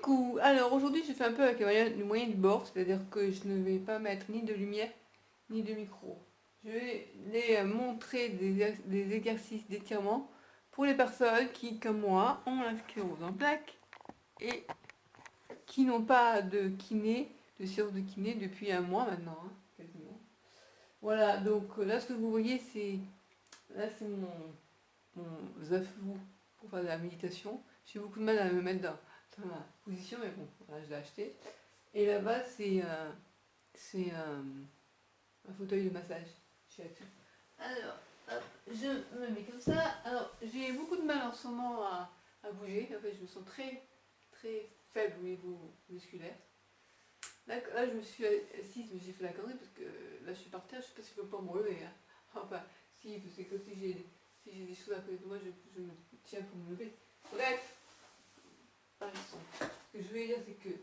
Coucou! Alors aujourd'hui je fais un peu avec le moyen de bord, c'est-à-dire que je ne vais pas mettre ni de lumière ni de micro. Je vais les montrer des exercices d'étirement pour les personnes qui, comme moi, ont la sclérose en plaques et qui n'ont pas de kiné, de séance de kiné depuis un mois maintenant, hein, quasiment. Voilà, donc là ce que vous voyez c'est mon zafou pour faire de la méditation. J'ai beaucoup de mal à me mettre dans ma position, mais bon, voilà, je l'ai acheté. Et là-bas, c'est un fauteuil de massage chez Action. Alors, hop, je me mets comme ça. Alors, j'ai beaucoup de mal en ce moment à bouger. En fait, je me sens très, très faible au niveau musculaire. Là, je me suis assise, mais j'ai fait la connerie parce que là, je suis par terre. Je sais pas si je peux pas me relever. Hein. Enfin, si, parce que si j'ai des choses à côté de moi, je me tiens pour me lever. Bref, ce que je voulais dire, c'est que,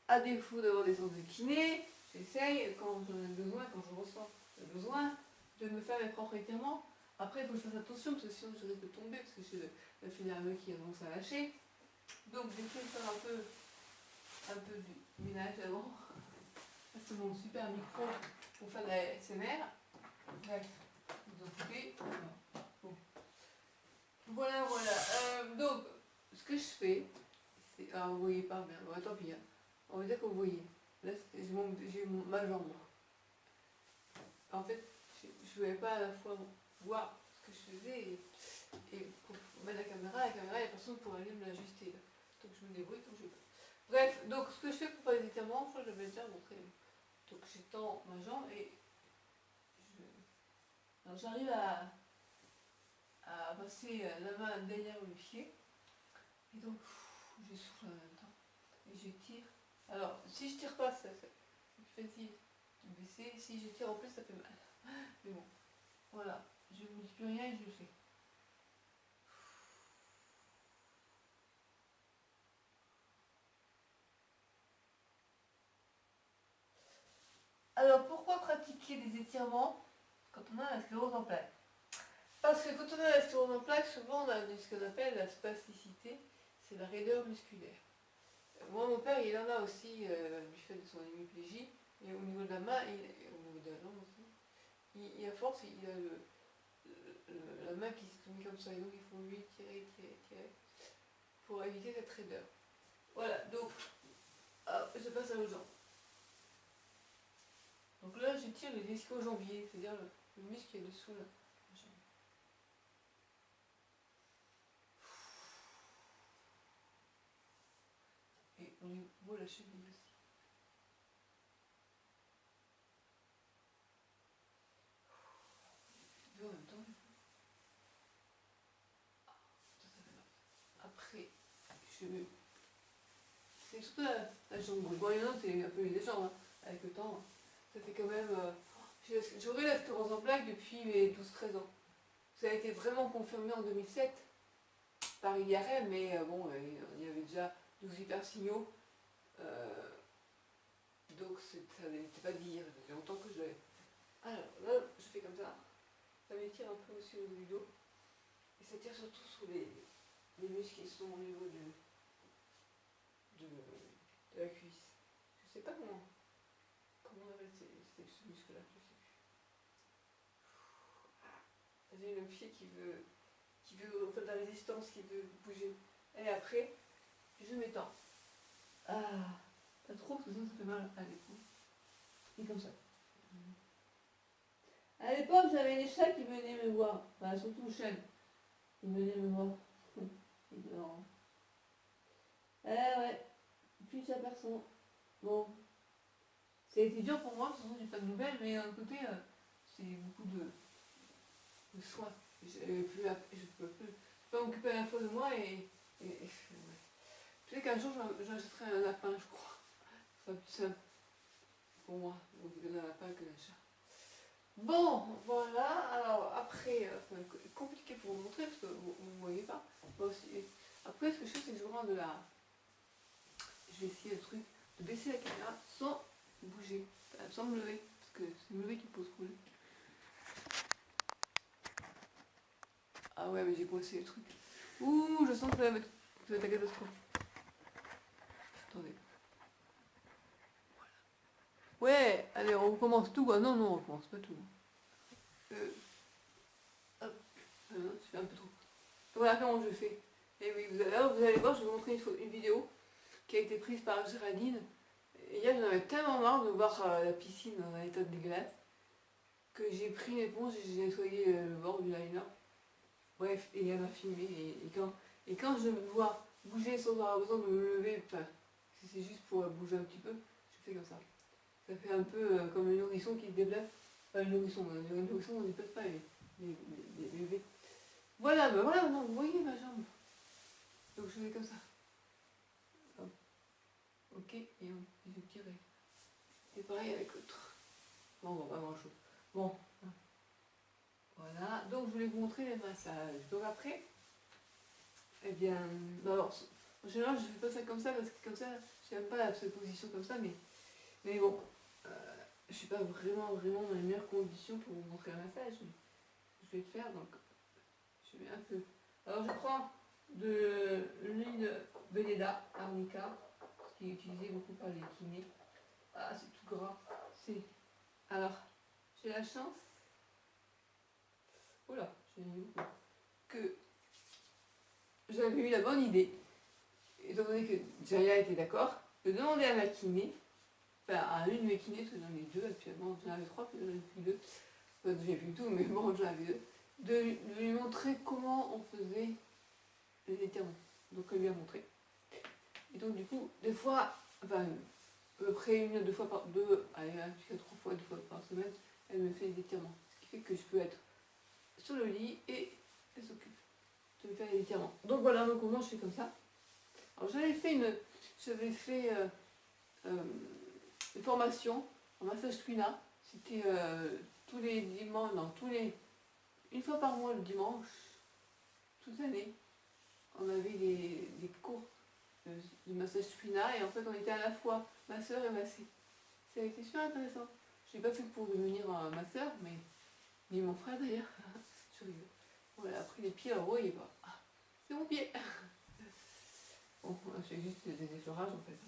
à défaut d'avoir des séances de kiné, j'essaye, quand j'en ai besoin, quand je ressens le besoin, de me faire mes propres étirements. Après, il faut que je fasse attention, parce que sinon je risque de tomber, parce que j'ai la filière nerveuse qui a tendance à lâcher. Donc, j'essaie de faire un peu du ménage avant. C'est mon super micro pour faire de la SMR. Bref, vous en foutez. Bon. Voilà, voilà. Donc, ce que je fais, c'est... Ah, vous voyez pas bien. Bon, tant pis. Hein. On va dire que vous voyez. Là, j'ai ma jambe. En fait, je ne pouvais pas à la fois voir ce que je faisais et pour mettre la caméra, il n'y a personne pour aller me l'ajuster. Donc, je me débrouille comme je peux. Bref, donc ce que je fais pour faire les étirements, je l'avais déjà montré. Donc, j'étends ma jambe et alors, j'arrive à passer la main derrière le pied. Et donc, je souffle en même temps. Et je tire. Alors, si je tire pas, c'est plus facile de baisser. Si je tire en plus, ça fait mal. Mais bon, voilà. Je ne vous dis plus rien et je le fais. Alors, pourquoi pratiquer des étirements quand on a la sclérose en plaques? Parce que quand on a la sclérose en plaques, souvent on a ce qu'on appelle la spasticité, c'est la raideur musculaire. Moi, mon père, il en a aussi du fait de son hémiplégie, et au niveau de la main, et au niveau de la jambe aussi, à force, il a la main qui se met comme ça, et donc il faut lui tirer, pour éviter cette raideur. Voilà, donc, je passe à aux jambes. Donc là, je tire les ischio-jambiers, c'est-à-dire le muscle qui est dessous là. Et au niveau de la cheville aussi. En même temps, après, je me... C'est surtout la jambe. Bon, il y en a, c'est un peu les jambes, hein. Avec le temps, ça fait quand même... J'aurais la sclérose en plaques depuis mes 12-13 ans. Ça a été vraiment confirmé en 2007 par IRM, mais bon, il y avait déjà 12 hypersignaux. Donc ça n'était pas dire, ça fait longtemps que je l'avais. Alors là, je fais comme ça m'étire un peu aussi au niveau du dos. Et ça tire surtout sur les muscles qui sont au niveau de la cuisse. Je sais pas comment on appelle ce muscle-là, je sais plus. J'ai le pied qui veut faire de la résistance, qui veut bouger. Et après, je m'étends. Ah, pas trop, parce que sinon ça fait mal à l'épaule. Et comme ça. À l'époque, j'avais des chats qui venaient me voir. Enfin, surtout chêne. Ils venaient me voir. Non. Ouais. Plus à personne. Bon. Ça a été dur pour moi, parce que j'ai pas de nouvelles, mais d'un côté, c'est beaucoup de soins. Je peux pas m'occuper à la fois de moi et tu sais qu'un jour, j'achèterai un lapin, je crois. Ça sera plus simple pour moi, m'occuper d'un lapin que d'un chat. Bon, voilà, alors après, c'est compliqué pour vous montrer parce que vous ne voyez pas. Après, ce que je fais, c'est que je rends je vais essayer le truc de baisser la caméra sans bouger, sans me lever, parce que c'est me lever qui me pose problème. Ah ouais, mais j'ai coincé le truc. Ouh, je sens que ça va être la catastrophe. Ouais, allez, on recommence tout. Ah non, non, on recommence pas tout. Hop. Ah non, tu fais un peu trop. Voilà comment je fais. Et oui, vous allez voir, je vais vous montrer une vidéo qui a été prise par Géraldine. Et hier, j'en avais tellement marre de voir la piscine dans un état de dégueulasse que j'ai pris une éponge et j'ai nettoyé le bord du liner. Bref, et elle m'a filmé. Et quand je me vois bouger sans avoir besoin de me lever, enfin, si c'est juste pour bouger un petit peu, je fais comme ça. Ça fait un peu comme un nourrisson qui se déplace. Enfin, un nourrisson, on ne déplace pas les bébés. Voilà, ben voilà, non, vous voyez ma jambe. Donc je fais comme ça. Hop. Ok, et je tire. Et pareil avec l'autre. Bon, pas grand chose. Bon, voilà. Donc je voulais vous montrer les massages. Donc après, eh bien, alors, en général, je fais pas ça comme ça parce que comme ça, j'aime pas cette position comme ça, mais bon, je suis pas vraiment dans les meilleures conditions pour vous montrer un massage. Mais je vais le faire, donc je mets un peu. Alors je prends de l'huile Velleda arnica, qui est utilisée beaucoup par les kinés. Ah, c'est tout gras. Alors, j'ai la chance. Oula, j'ai mis beaucoup. Que j'avais eu la bonne idée, étant donné que Jaya était d'accord, de demander à ma kiné, enfin à une de mes kinés, parce que j'en ai deux actuellement, j'en avais trois, puis j'en ai plus deux, enfin, j'ai plus tout, mais bon, j'en avais deux, de lui montrer comment on faisait les étirements. Donc elle lui a montré. Et donc du coup, des fois, enfin, à peu près une à deux fois par deux, allez, jusqu'à trois fois, deux fois par semaine, elle me fait les étirements. Ce qui fait que je peux être sur le lit et elle s'occupe de me faire les étirements. Donc voilà, donc moi je fais comme ça. Alors j'avais fait une formation en massage Twina. C'était tous les dimanches, non, une fois par mois le dimanche, toute l'année. On avait des cours de massage Twina et en fait on était à la fois masseur et massé. Ça a été super intéressant. Je l'ai pas fait pour devenir masseur, mais ni mon frère d'ailleurs. Je rigole. On a pris les pieds, alors voyez pas. Ah, c'est mon pied. Bon, c'est juste des effleurages en fait.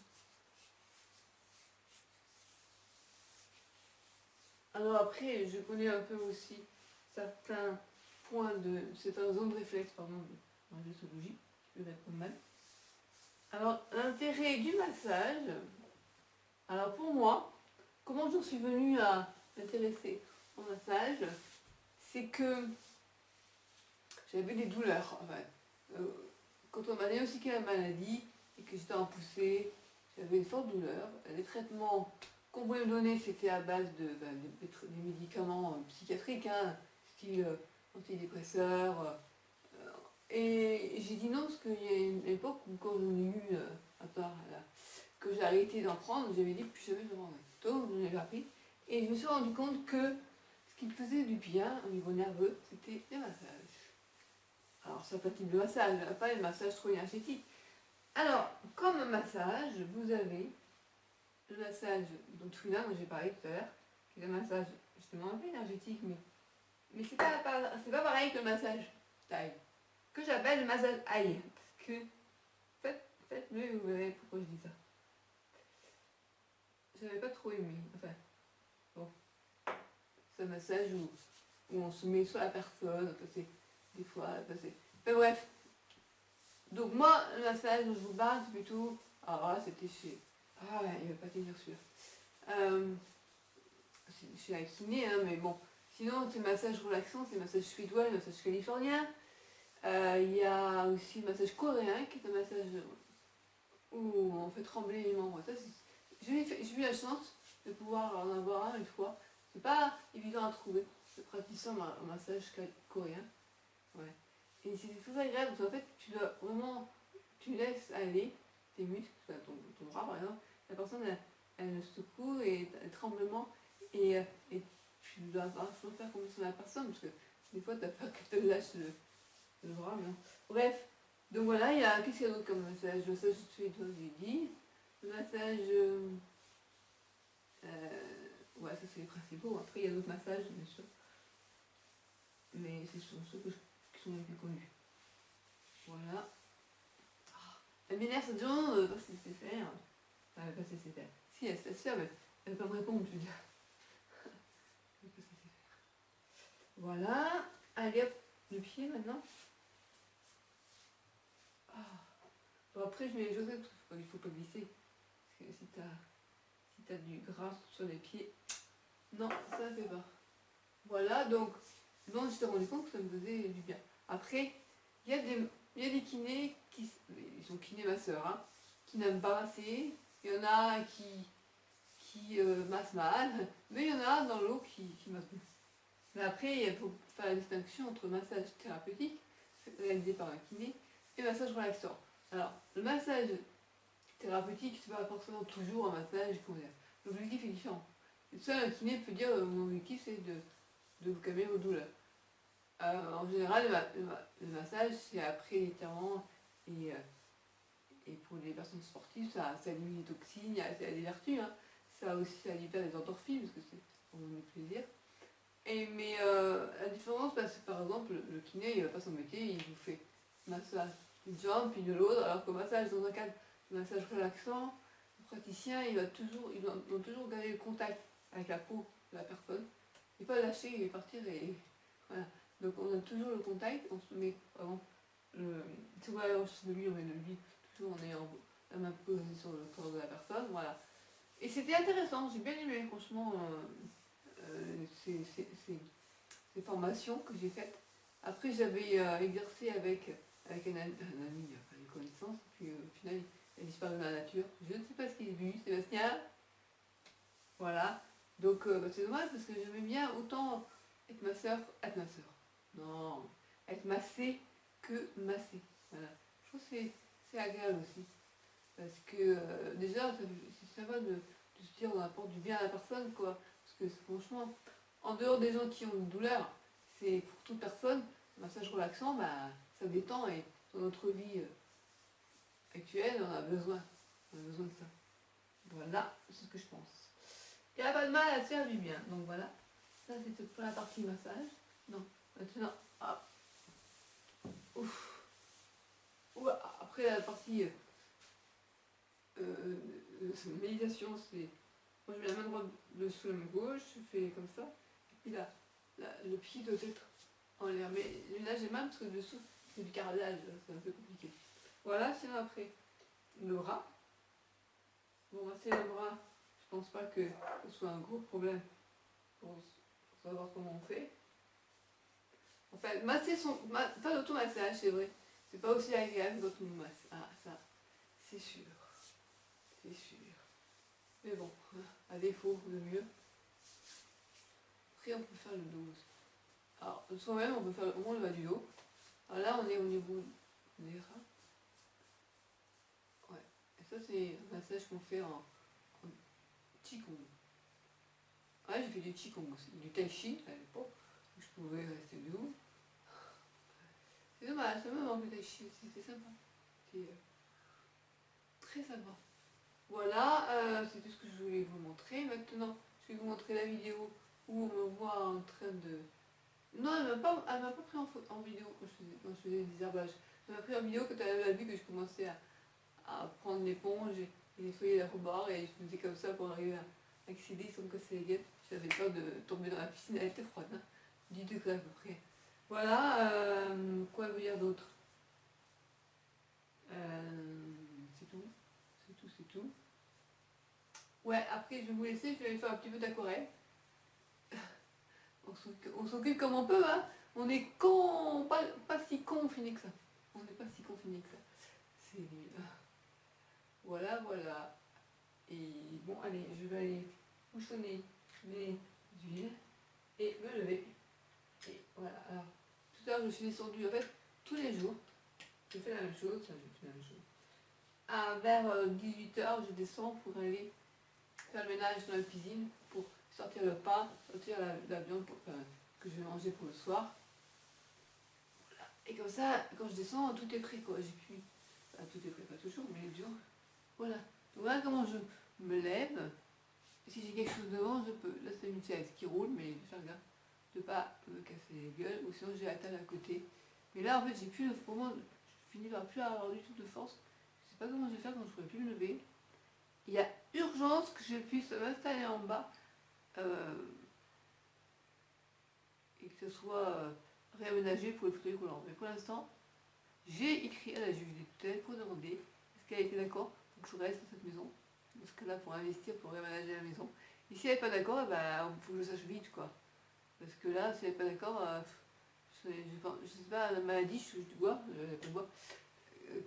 Alors après, je connais un peu aussi certains certaines zones de réflexe, pardon, en gestologie, qui peuvent être mal. Alors, l'intérêt du massage, alors pour moi, comment j'en suis venue à m'intéresser au massage, c'est que j'avais des douleurs. Enfin, quand on m'a diagnostiqué la maladie et que j'étais en poussée, j'avais une forte douleur. Les traitements qu'on voulait me donner, c'était à base des médicaments psychiatriques, hein, style antidépresseurs. Et j'ai dit non parce qu'il y a une époque où quand j'en ai eu, à part là, que j'ai arrêté d'en prendre, j'avais dit plus jamais je m'en prendrai. Donc je n'ai pas pris. Et je me suis rendu compte que ce qui me faisait du bien au niveau nerveux, c'était les massages. Alors certains types de massages, pas les massages trop énergétiques. Alors, comme massage, vous avez le massage dont Twina, dont j'ai parlé tout à l'heure, qui est un massage justement un peu énergétique, mais c'est pas pareil que le massage taille, que j'appelle le massage aïe. Parce que, faites-le et vous verrez pourquoi je dis ça. J'avais pas trop aimé, enfin, bon, c'est un massage où on se met sur la personne, enfin, c'est des fois, enfin, enfin bref. Donc moi, le massage dont je vous parle, c'est plutôt, alors là, c'était chez, ah ouais, il va pas tenir celui-là. Chez la kiné, hein, mais bon. Sinon, c'est massage relaxant, c'est massage suédois, le massage californien. Il y a aussi le massage coréen, qui est un massage où on fait trembler les membres. J'ai eu la chance de pouvoir en avoir un une fois. C'est pas évident à trouver, de pratiquer un massage coréen. Ouais. Et c'est très agréable parce qu'en fait, tu dois vraiment, tu laisses aller tes muscles, ton bras par exemple, la personne elle secoue et le tremblement et tu dois faire confiance à la personne parce que des fois tu as peur qu'elle te lâche le bras. Mais non. Bref, donc voilà, qu'est-ce qu'il y a d'autre comme massage? Le massage suédois, j'ai dit. Le massage. Ouais, ça c'est les principaux. Après, il y a d'autres massages, bien sûr. Mais ce sont ceux qui sont les plus connus. Voilà. Elle m'énerve cette jambe, pas si c'est faire. Pas si c'est faire. Si, elle se laisse faire, mais Elle va pas me répondre, je veux dire. Voilà. Allez hop, le pied maintenant. Ah. Bon, après, je mets les chaussettes parce qu'il faut pas glisser. Parce que si t'as du gras sur les pieds, non, ça ne fait pas. Voilà, donc je me suis rendu compte que ça me faisait du bien. Après, il y a des kinés ils sont kinés ma soeur, hein, qui n'aiment pas masser. Il y en a qui massent mal, mais il y en a dans l'eau qui massent bien. Mais après, il faut faire la distinction entre massage thérapeutique, réalisé par un kiné, et massage relaxant. Alors, le massage thérapeutique, c'est pas forcément toujours un massage, comment dire, l'objectif est différent. Et ça, un kiné peut dire, mon objectif c'est de vous calmer vos douleurs. En général, le massage, c'est après l'étirement et pour les personnes sportives, ça élimine les toxines, ça a des vertus, hein. Ça aussi, ça libère les endorphines, parce que c'est pour mon plaisir. Mais la différence, c'est par exemple, le kiné, il va pas s'embêter, il vous fait massage d'une jambe, puis de l'autre, alors qu'au massage, dans un cadre de massage relaxant, le praticien, ils vont toujours garder le contact avec la peau de la personne, et pas lâcher et partir, et voilà. Donc on a toujours le contact, on se met vraiment, si on va aller rechercher de l'huile, on met de l'huile, toujours en ayant la main posée sur le corps de la personne, voilà. Et c'était intéressant, j'ai bien aimé, franchement, ces formations que j'ai faites. Après, j'avais exercé avec un ami, une connaissance, puis au final, il a disparu dans la nature. Je ne sais pas ce qu'il est vu, Sébastien. Voilà. Donc, c'est dommage parce que j'aimais bien autant être ma soeur. Non, être massée que massée. Voilà. Je trouve que c'est agréable aussi. Parce que déjà, ça va de se dire on apporte du bien à la personne, quoi. Parce que franchement, en dehors des gens qui ont une douleur, c'est pour toute personne, un massage relaxant, ça détend et dans notre vie actuelle, on a besoin. On a besoin de ça. Voilà, c'est ce que je pense. Il n'y a pas de mal à se faire du bien. Donc voilà, ça c'était pour la partie massage. Non, maintenant, hop. Ouf. Après la partie méditation, c'est. Moi je mets la main droite sous la main gauche, je fais comme ça. Et puis là, le pied doit être en l'air. Mais là j'ai mal parce que dessous, c'est du carrelage, c'est un peu compliqué. Voilà, sinon après, le bras. Bon, masser le bras, je pense pas que ce soit un gros problème pour savoir comment on fait. Enfin, masser faire l'automassage, c'est vrai. C'est pas aussi agréable quand on masse. Ah, ça, c'est sûr. C'est sûr. Mais bon, à défaut, le mieux. Après, on peut faire le dos. Alors, soi-même, on peut faire au moins le bas du dos. Alors là, on est au niveau des reins. Ouais. Et ça, c'est un massage qu'on fait en Qigong. Ouais, j'ai fait du Qigong aussi. Du Tai Chi à l'époque, où je pouvais rester debout. C'est dommage, ça me manque le Tai Chi aussi, c'était sympa. C'était très sympa. Voilà, c'est tout ce que je voulais vous montrer. Maintenant, je vais vous montrer la vidéo où on me voit en train de... Non, elle m'a pas pris en vidéo quand je faisais des herbages. Elle m'a pris en vidéo quand elle a vu que je commençais à prendre l'éponge et nettoyer la rebord et je faisais comme ça pour arriver à accéder sans me casser les guêtres. J'avais peur de tomber dans la piscine, elle était froide, hein. 10 degrés à peu près. Voilà, quoi vous dire d'autre? C'est tout, c'est tout. Ouais, après je vais vous laisser, je vais aller faire un petit peu d'aquarelle. On s'occupe comme on peut, hein. On est con, pas si confiné que ça. On n'est pas si confiné que ça. C'est nul. Voilà, voilà. Et bon, allez, je vais aller bouchonner mes huiles et me lever. Et voilà, alors, tout à l'heure je suis descendue, en fait, tous les jours, je fais la même chose, vers 18h, je descends pour aller faire le ménage dans la cuisine, pour sortir le pain, sortir la viande que je vais manger pour le soir. Voilà. Et comme ça, quand je descends, tout est prêt, quoi. J'ai pu... Enfin, tout est prêt, pas toujours, mais du jour. Voilà. Donc voilà comment je me lève. Si j'ai quelque chose devant, je peux. Là, c'est une chaise qui roule, mais je vais faire gaffe de ne pas me casser les gueules, ou sinon j'ai la table à côté. Mais là, en fait, j'ai plus le moment, je finis par plus avoir du tout de force. Je sais pas comment je vais faire quand je ne pourrai plus me lever. il y a urgence que je puisse m'installer en bas et que ce soit réaménagé pour le fauteuil roulant. Mais pour l'instant, j'ai écrit à la juge des tutelles pour demander est-ce qu'elle était d'accord pour que je reste dans cette maison, dans ce cas-là pour investir, pour réaménager la maison. Et si elle n'est pas d'accord, il faut que je sache vite, quoi. Parce que là, si elle n'est pas d'accord, je sais pas, la maladie, je touche du bois, pas de bois,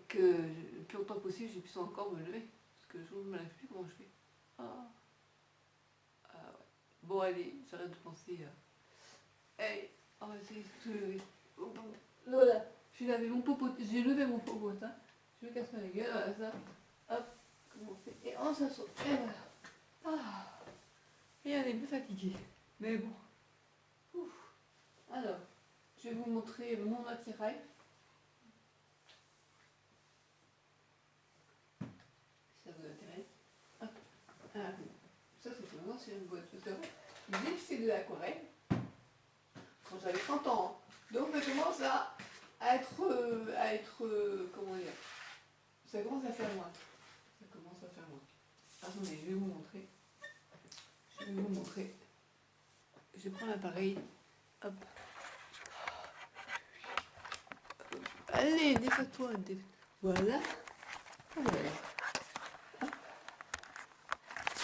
que le plus longtemps possible, je puisse encore me lever. Parce que je ne me lève plus, comment je fais. Ah. Ah ouais. Bon, allez, j'arrête de penser. Allez, on va essayer de se lever. Voilà, j'ai levé mon popotin. Je me casse pas la gueule, voilà ça. Hop, comment on fait. Et on s'assoit. Et voilà. Ah. Et on est un peu fatigué. Mais bon. Ouf. Alors, je vais vous montrer mon attirail. Si ça vous intéresse. Hop. Ah, ça c'est une ancienne boîte. C'est de l'aquarelle. Quand j'avais 30 ans. Donc ça commence à être comment dire, ça commence à faire moins. Ça commence à faire moins. Attendez, je vais vous montrer. Je vais vous montrer. Je prends l'appareil. Hop. Allez, défais-toi. Voilà. Voilà. Hop.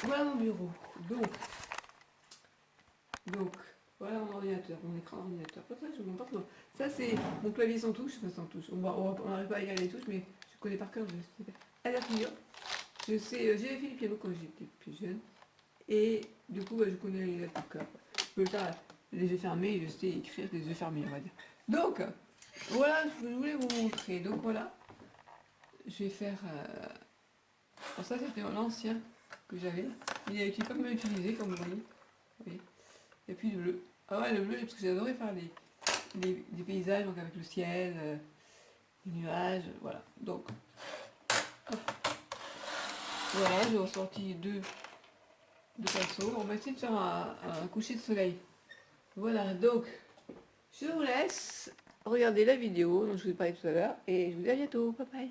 Voilà mon bureau. Donc, voilà mon ordinateur, mon écran d'ordinateur. Pas ça, je vous montre. Ça, c'est mon clavier sans touche. Enfin, sans touche. On n'arrive pas à égaler les touches, mais je connais par cœur. Je sais à la figure. Je sais, j'ai fait du piano quand j'étais plus jeune. Et du coup, je connais les lettres par cœur. Je peux le faire les yeux fermés et je sais écrire les yeux fermés, on va dire. Donc, voilà, je voulais vous montrer. Donc voilà, je vais faire... Alors ça, c'était l'ancien que j'avais. Il a été pas mal utilisé, comme vous voyez. Oui. Et puis le bleu. Ah ouais, le bleu, parce que j'adorais faire des paysages, donc avec le ciel, les nuages, voilà. Donc, hop. Voilà, j'ai ressorti deux pinceaux. On va essayer de faire un coucher de soleil. Voilà, donc, je vous laisse regarder la vidéo dont je vous ai parlé tout à l'heure, et je vous dis à bientôt. Bye bye.